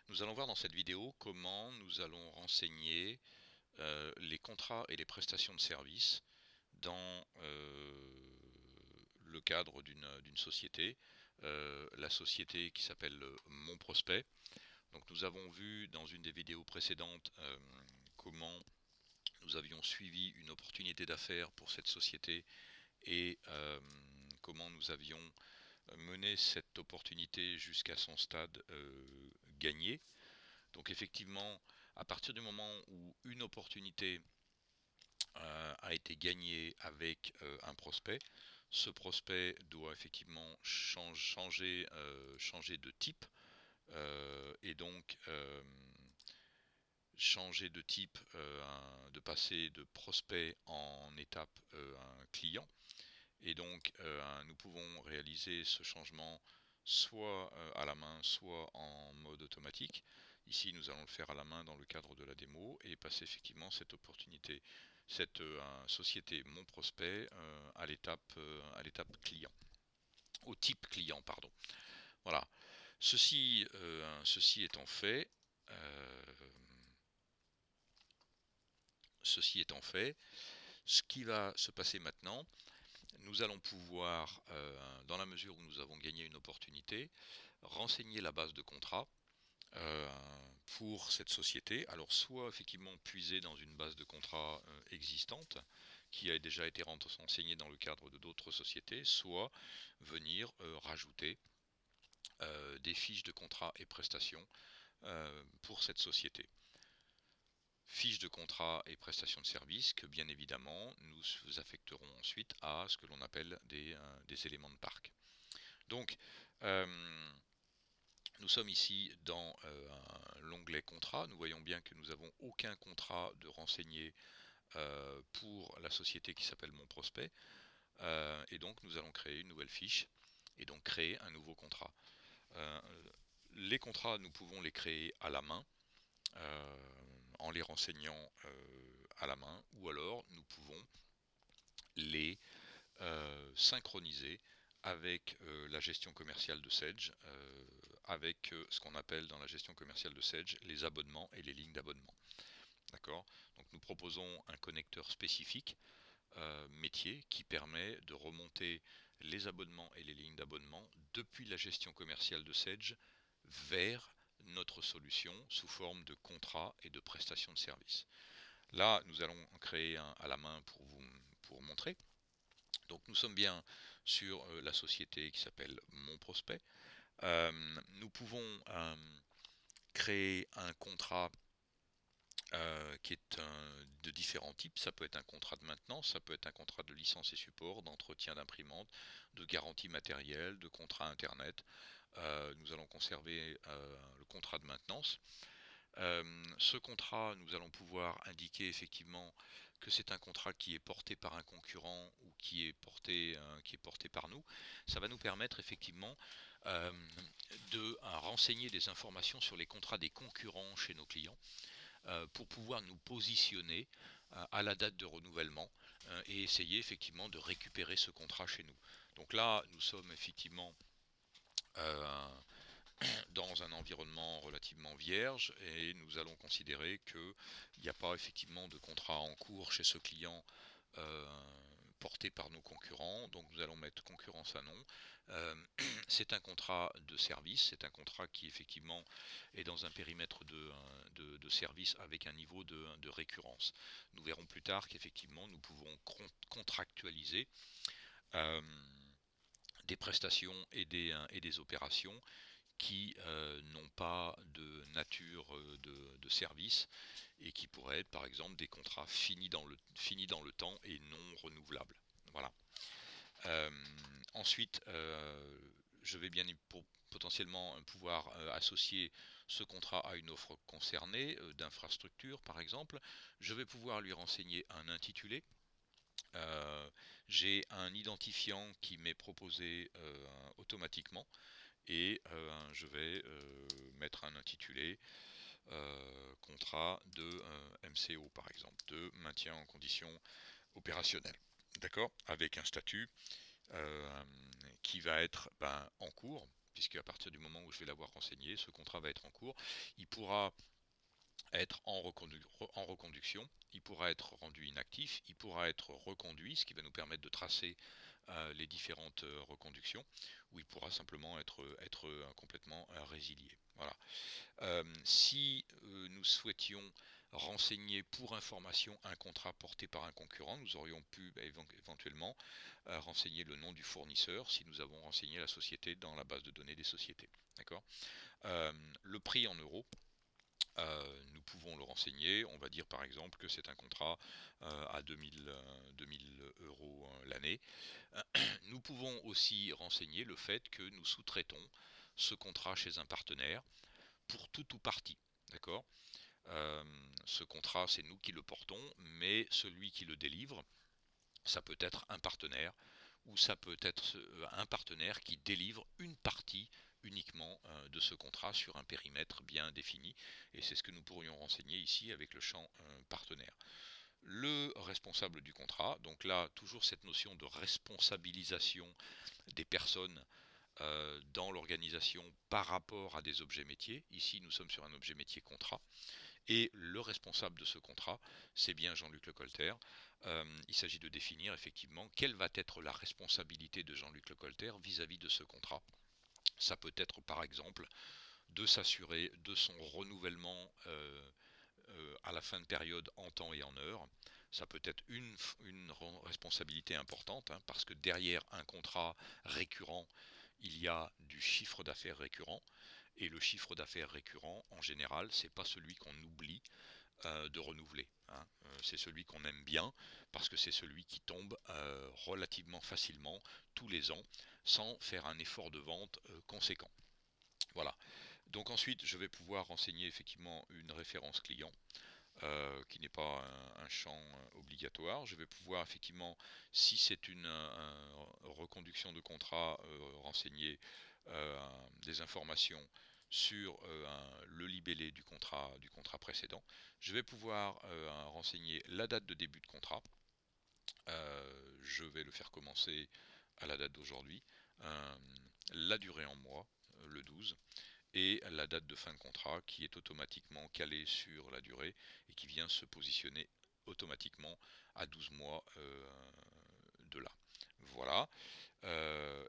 Nous allons voir dans cette vidéo comment nous allons renseigner les contrats et les prestations de services dans le cadre d'une société, la société qui s'appelle Mon Prospect. Donc nous avons vu dans une des vidéos précédentes comment nous avions suivi une opportunité d'affaires pour cette société et comment nous avions mené cette opportunité jusqu'à son stade gagné. Donc effectivement, à partir du moment où une opportunité a été gagnée avec un prospect, ce prospect doit effectivement changer de type et donc changer de type, de passer de prospect en étape un client. Et donc nous pouvons réaliser ce changement soit à la main, soit en mode automatique. Ici, nous allons le faire à la main dans le cadre de la démo et passer effectivement cette opportunité, cette société Mon Prospect à l'étape client, au type client, pardon. Voilà. Ceci étant fait, euh, ce qui va se passer maintenant, nous allons pouvoir, dans la mesure où nous avons gagné une opportunité, renseigner la base de contrat euh, pour cette société. Alors soit effectivement puiser dans une base de contrat existante qui a déjà été renseignée dans le cadre de d'autres sociétés, soit venir rajouter des fiches de contrat et prestations pour cette société. Fiches de contrat et prestations de services que bien évidemment nous affecterons ensuite à ce que l'on appelle des éléments de parc. Donc nous sommes ici dans l'onglet contrat. Nous voyons bien que nous n'avons aucun contrat de renseigné pour la société qui s'appelle Mon Prospect. Et donc nous allons créer une nouvelle fiche et donc créer un nouveau contrat. Euh, les contrats, nous pouvons les créer à la main euh, en les renseignant à la main, ou alors nous pouvons les synchroniser avec la gestion commerciale de Sage, avec ce qu'on appelle dans la gestion commerciale de Sage les abonnements et les lignes d'abonnement. D'accord. Donc nous proposons un connecteur spécifique métier qui permet de remonter les abonnements et les lignes d'abonnement depuis la gestion commerciale de Sage vers notre solution sous forme de contrat et de prestation de service. Là, nous allons en créer un à la main pour montrer. Donc nous sommes bien sur la société qui s'appelle Mon Prospect. Nous pouvons créer un contrat qui est de différents types. Ça peut être un contrat de maintenance, ça peut être un contrat de licence et support, d'entretien d'imprimante, de garantie matérielle, de contrat internet. Nous allons conserver le contrat de maintenance. Ce contrat, nous allons pouvoir indiquer effectivement que c'est un contrat qui est porté par un concurrent ou qui est porté par nous. Ça va nous permettre effectivement euh, de renseigner des informations sur les contrats des concurrents chez nos clients pour pouvoir nous positionner à la date de renouvellement et essayer effectivement de récupérer ce contrat chez nous. Donc là, nous sommes effectivement euh, dans un environnement relativement vierge et nous allons considérer qu'il n'y a pas effectivement de contrat en cours chez ce client euh, porté par nos concurrents. Donc nous allons mettre concurrence à non. Euh, c'est un contrat de service, c'est un contrat qui effectivement est dans un périmètre de service avec un niveau de récurrence. Nous verrons plus tard qu'effectivement nous pouvons contractualiser euh, des prestations et des opérations qui n'ont pas de nature de service et qui pourraient être par exemple des contrats finis dans le temps et non renouvelables. Voilà. Euh, Ensuite, je vais bien potentiellement pouvoir associer ce contrat à une offre concernée d'infrastructure par exemple. Je vais pouvoir lui renseigner un intitulé. J'ai un identifiant qui m'est proposé automatiquement et je vais mettre un intitulé contrat de MCO par exemple, de maintien en condition opérationnelle. D'accord. Avec un statut qui va être en cours, puisque à partir du moment où je vais l'avoir renseigné, ce contrat va être en cours. Il pourra être en reconduction, il pourra être rendu inactif, il pourra être reconduit, ce qui va nous permettre de tracer les différentes reconductions, ou il pourra simplement être complètement résilié. Voilà. Si nous souhaitions renseigner pour information un contrat porté par un concurrent, nous aurions pu éventuellement renseigner le nom du fournisseur si nous avons renseigné la société dans la base de données des sociétés. D'accord. Le prix en euros. Nous pouvons le renseigner. On va dire par exemple que c'est un contrat à 2000 euros l'année. Nous pouvons aussi renseigner le fait que nous sous-traitons ce contrat chez un partenaire pour tout ou partie. D'accord. Ce contrat, c'est nous qui le portons, mais celui qui le délivre, ça peut être un partenaire, ou ça peut être un partenaire qui délivre une partie uniquement de ce contrat sur un périmètre bien défini, et c'est ce que nous pourrions renseigner ici avec le champ partenaire. Le responsable du contrat, donc là toujours cette notion de responsabilisation des personnes dans l'organisation par rapport à des objets métiers. Ici nous sommes sur un objet métier contrat. Et le responsable de ce contrat, c'est bien Jean-Luc Lecolter. Il s'agit de définir effectivement quelle va être la responsabilité de Jean-Luc Lecolter vis-à-vis de ce contrat. Ça peut être par exemple de s'assurer de son renouvellement à la fin de période en temps et en heure. Ça peut être une responsabilité importante, hein, parce que derrière un contrat récurrent, il y a du chiffre d'affaires récurrent. Et le chiffre d'affaires récurrent, en général, c'est pas celui qu'on oublie de renouveler, hein. C'est celui qu'on aime bien parce que c'est celui qui tombe relativement facilement tous les ans sans faire un effort de vente conséquent. Voilà. Donc ensuite, je vais pouvoir renseigner effectivement une référence client. Qui n'est pas un champ obligatoire. Je vais pouvoir effectivement, si c'est une reconduction de contrat, renseigner des informations sur le libellé du contrat précédent. Je vais pouvoir renseigner la date de début de contrat. Je vais le faire commencer à la date d'aujourd'hui. La durée en mois, le 12, et la date de fin de contrat qui est automatiquement calée sur la durée et qui vient se positionner automatiquement à 12 mois de là. Voilà.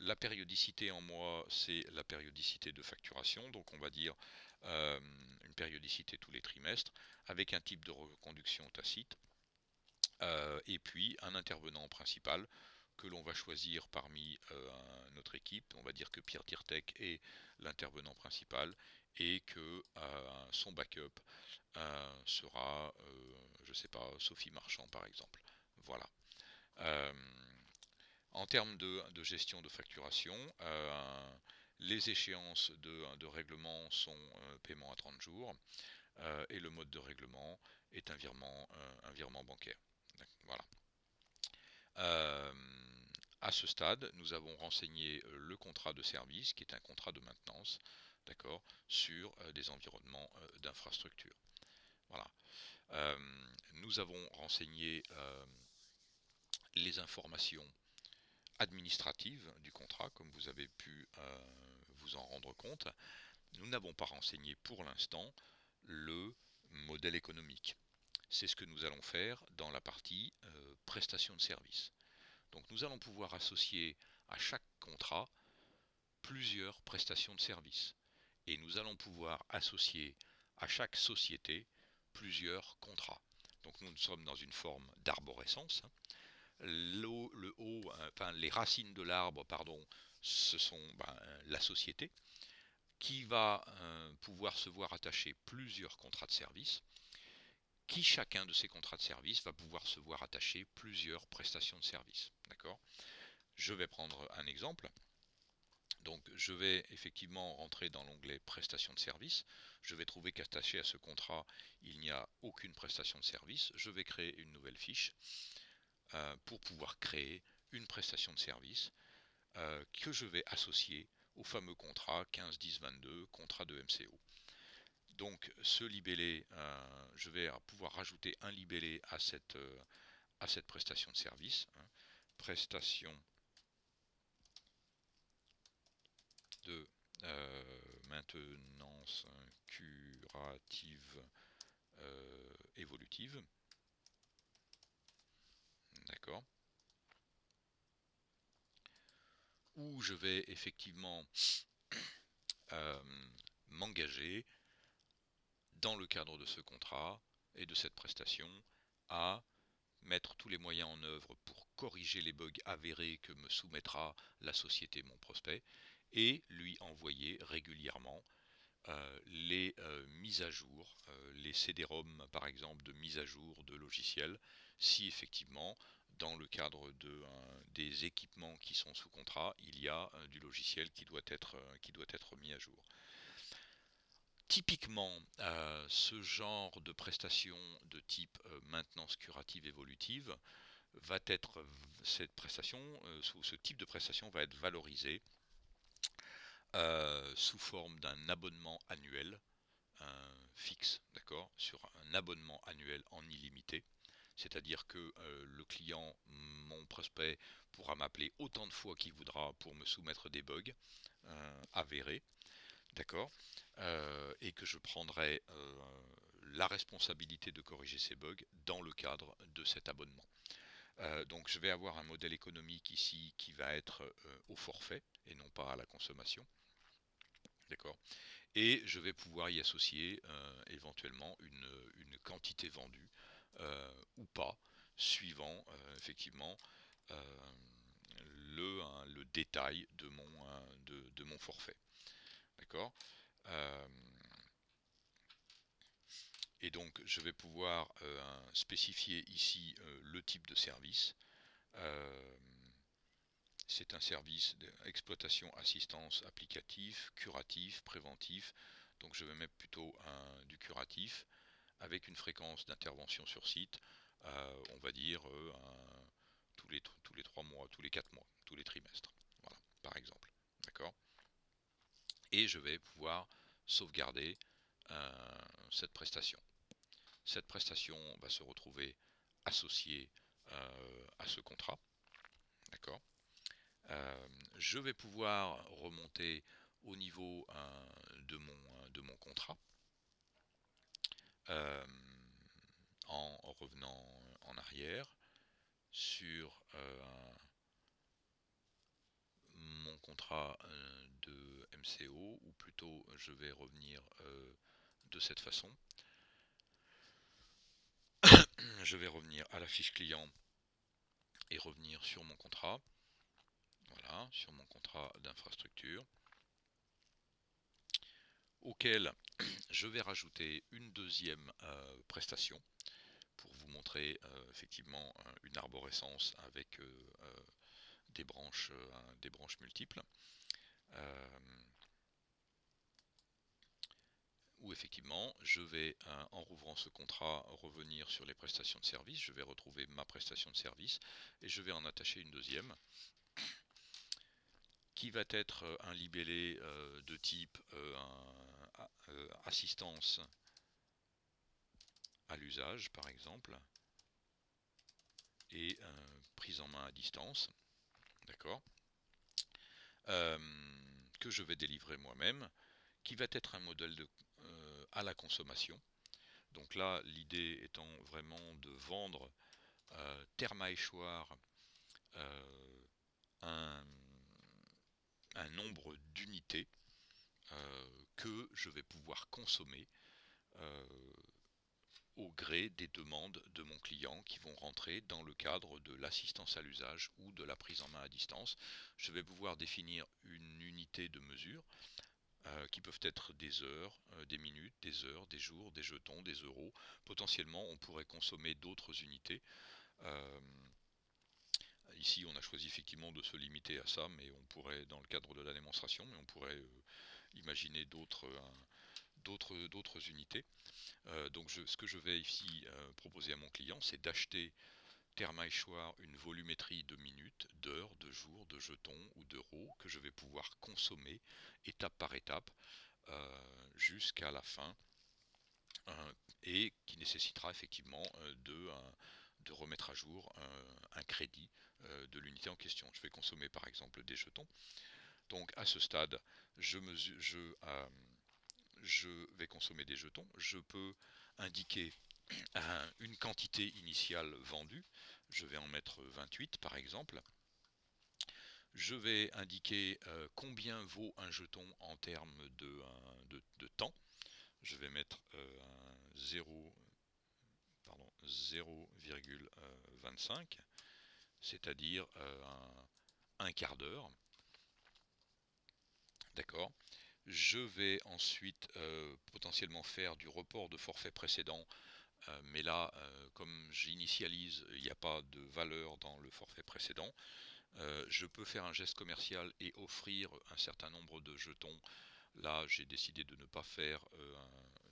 La périodicité en mois, c'est la périodicité de facturation, donc on va dire une périodicité tous les trimestres avec un type de reconduction tacite. Et puis un intervenant principal que l'on va choisir parmi notre équipe. On va dire que Pierre Tirtec est l'intervenant principal et que son backup sera, je sais pas, Sophie Marchand par exemple. Voilà. Euh, En termes de gestion de facturation, les échéances de règlement sont paiement à 30 jours et le mode de règlement est un virement bancaire. Voilà. Euh, à ce stade, nous avons renseigné le contrat de service, qui est un contrat de maintenance, d'accord, sur des environnements d'infrastructure. Voilà. Nous avons renseigné les informations administratives du contrat, comme vous avez pu vous en rendre compte. Nous n'avons pas renseigné pour l'instant le modèle économique. C'est ce que nous allons faire dans la partie prestation de service. Donc nous allons pouvoir associer à chaque contrat plusieurs prestations de services. Et nous allons pouvoir associer à chaque société plusieurs contrats. Donc nous sommes dans une forme d'arborescence. Le haut, enfin les racines de l'arbre, pardon, ce sont la société qui va pouvoir se voir attacher plusieurs contrats de service, qui chacun de ces contrats de service va pouvoir se voir attacher plusieurs prestations de service. D'accord ? Je vais prendre un exemple. Donc je vais effectivement rentrer dans l'onglet prestations de service. Je vais trouver qu'attaché à ce contrat, il n'y a aucune prestation de service. Je vais créer une nouvelle fiche pour pouvoir créer une prestation de service que je vais associer au fameux contrat 15-10-22, contrat de MCO. Donc ce libellé, je vais pouvoir rajouter un libellé à cette prestation de service. Prestation de maintenance curative évolutive. D'accord. Où je vais effectivement euh, m'engager dans le cadre de ce contrat et de cette prestation à mettre tous les moyens en œuvre pour corriger les bugs avérés que me soumettra la société mon prospect et lui envoyer régulièrement les mises à jour, les CD-ROM par exemple de mise à jour de logiciels, si effectivement dans le cadre des équipements qui sont sous contrat, il y a du logiciel qui doit être mis à jour. Typiquement, ce genre de prestation de type maintenance curative évolutive va être, cette prestation, ce type de prestation va être valorisé sous forme d'un abonnement annuel fixe, d'accord, sur un abonnement annuel en illimité. C'est-à-dire que le client, mon prospect, pourra m'appeler autant de fois qu'il voudra pour me soumettre des bugs avérés, d'accord, et que je prendrai la responsabilité de corriger ces bugs dans le cadre de cet abonnement. Donc je vais avoir un modèle économique ici qui va être au forfait et non pas à la consommation. D'accord. Et je vais pouvoir y associer éventuellement une quantité vendue ou pas, suivant effectivement euh, le détail de mon forfait. D'accord. Euh, et donc je vais pouvoir spécifier ici le type de service. Euh, C'est un service d'exploitation, assistance applicatif, curatif, préventif. Donc je vais mettre plutôt du curatif avec une fréquence d'intervention sur site, on va dire tous les 3 mois, tous les 4 mois, tous les trimestres. Voilà, par exemple. D'accord. Et je vais pouvoir sauvegarder cette prestation. Cette prestation va se retrouver associée à ce contrat. D'accord. Je vais pouvoir remonter au niveau de mon contrat euh, en revenant en arrière sur mon contrat de MCO, ou plutôt je vais revenir de cette façon. Je vais revenir à la fiche client et revenir sur mon contrat. Voilà, sur mon contrat d'infrastructure, auquel je vais rajouter une deuxième prestation pour vous montrer effectivement une arborescence avec des branches multiples. Où effectivement je vais, en rouvrant ce contrat, revenir sur les prestations de service. Je vais retrouver ma prestation de service et je vais en attacher une deuxième qui va être un libellé de type assistance à l'usage par exemple, et prise en main à distance, d'accord, euh, que je vais délivrer moi-même, qui va être un modèle à la consommation. Donc là, l'idée étant vraiment de vendre terme échoir un, un nombre d'unités que je vais pouvoir consommer euh, au gré des demandes de mon client qui vont rentrer dans le cadre de l'assistance à l'usage ou de la prise en main à distance. Je vais pouvoir définir une unité de mesure qui peuvent être des heures, des minutes, des heures, des jours, des jetons, des euros. Potentiellement, on pourrait consommer d'autres unités. Euh, Ici, on a choisi effectivement de se limiter à ça, mais on pourrait, dans le cadre de la démonstration, mais on pourrait imaginer d'autres unités. Donc ce que je vais ici proposer à mon client, c'est d'acheter terme à échoir une volumétrie de minutes, d'heures, de jours, de jetons ou d'euros que je vais pouvoir consommer étape par étape jusqu'à la fin, et qui nécessitera effectivement de remettre à jour un crédit de l'unité en question. Je vais consommer par exemple des jetons. Donc à ce stade, je, mesure, je vais consommer des jetons. Je peux indiquer une quantité initiale vendue. Je vais en mettre 28 par exemple. Je vais indiquer combien vaut un jeton en termes de temps. Je vais mettre 0, pardon, 0,25, c'est-à-dire un quart d'heure. D'accord. Je vais ensuite potentiellement faire du report de forfait précédent, mais là, comme j'initialise, il n'y a pas de valeur dans le forfait précédent. Je peux faire un geste commercial et offrir un certain nombre de jetons. Là, j'ai décidé de ne pas faire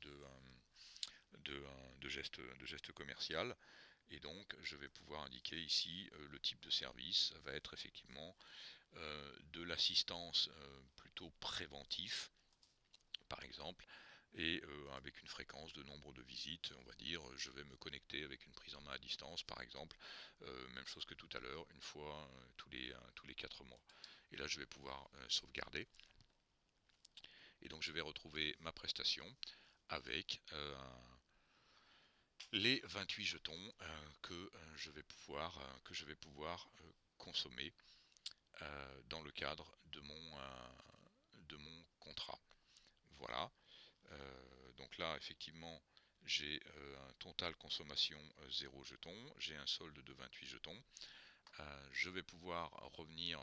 de geste commercial. Et donc, je vais pouvoir indiquer ici le type de service. Ça va être effectivement de l'assistance plutôt préventif, par exemple, et avec une fréquence de nombre de visites, on va dire, je vais me connecter avec une prise en main à distance, par exemple, même chose que tout à l'heure, une fois tous les 4 mois. Et là, je vais pouvoir sauvegarder. Et donc, je vais retrouver ma prestation avec les 28 jetons que je vais pouvoir consommer dans le cadre de mon contrat. Voilà. Donc là, effectivement, j'ai un total consommation 0 jetons, j'ai un solde de 28 jetons. Je vais pouvoir revenir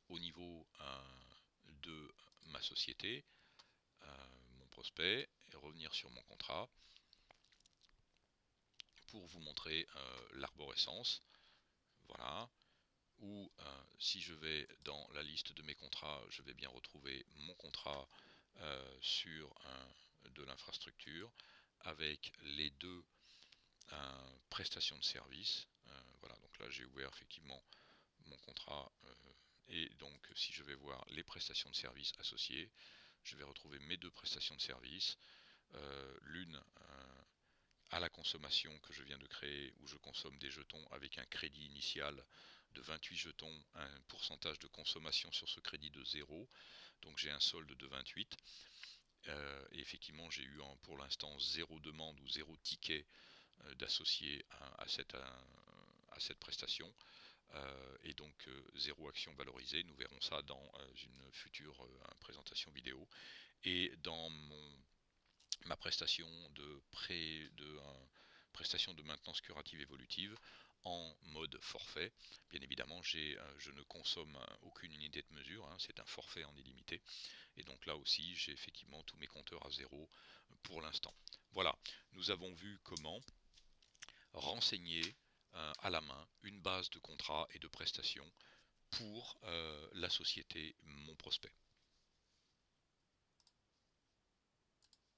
au niveau de ma société, mon prospect, et revenir sur mon contrat pour vous montrer l'arborescence. Voilà. Ou si je vais dans la liste de mes contrats, je vais bien retrouver mon contrat sur de l'infrastructure avec les deux prestations de service. Voilà, donc là j'ai ouvert effectivement mon contrat et donc si je vais voir les prestations de service associées, je vais retrouver mes deux prestations de service, l'une à la consommation que je viens de créer où je consomme des jetons avec un crédit initial de 28 jetons, un pourcentage de consommation sur ce crédit de 0, donc j'ai un solde de 28. Et effectivement j'ai eu pour l'instant 0 demande ou 0 ticket d'associer à cette prestation. Et donc 0 action valorisée. Nous verrons ça dans une future présentation vidéo. Et dans ma prestation prestation de maintenance curative évolutive en mode forfait. Bien évidemment, je ne consomme aucune unité de mesure, hein, c'est un forfait en illimité. Et donc là aussi, j'ai effectivement tous mes compteurs à zéro pour l'instant. Voilà, nous avons vu comment renseigner à la main une base de contrats et de prestations pour la société Mon Prospect.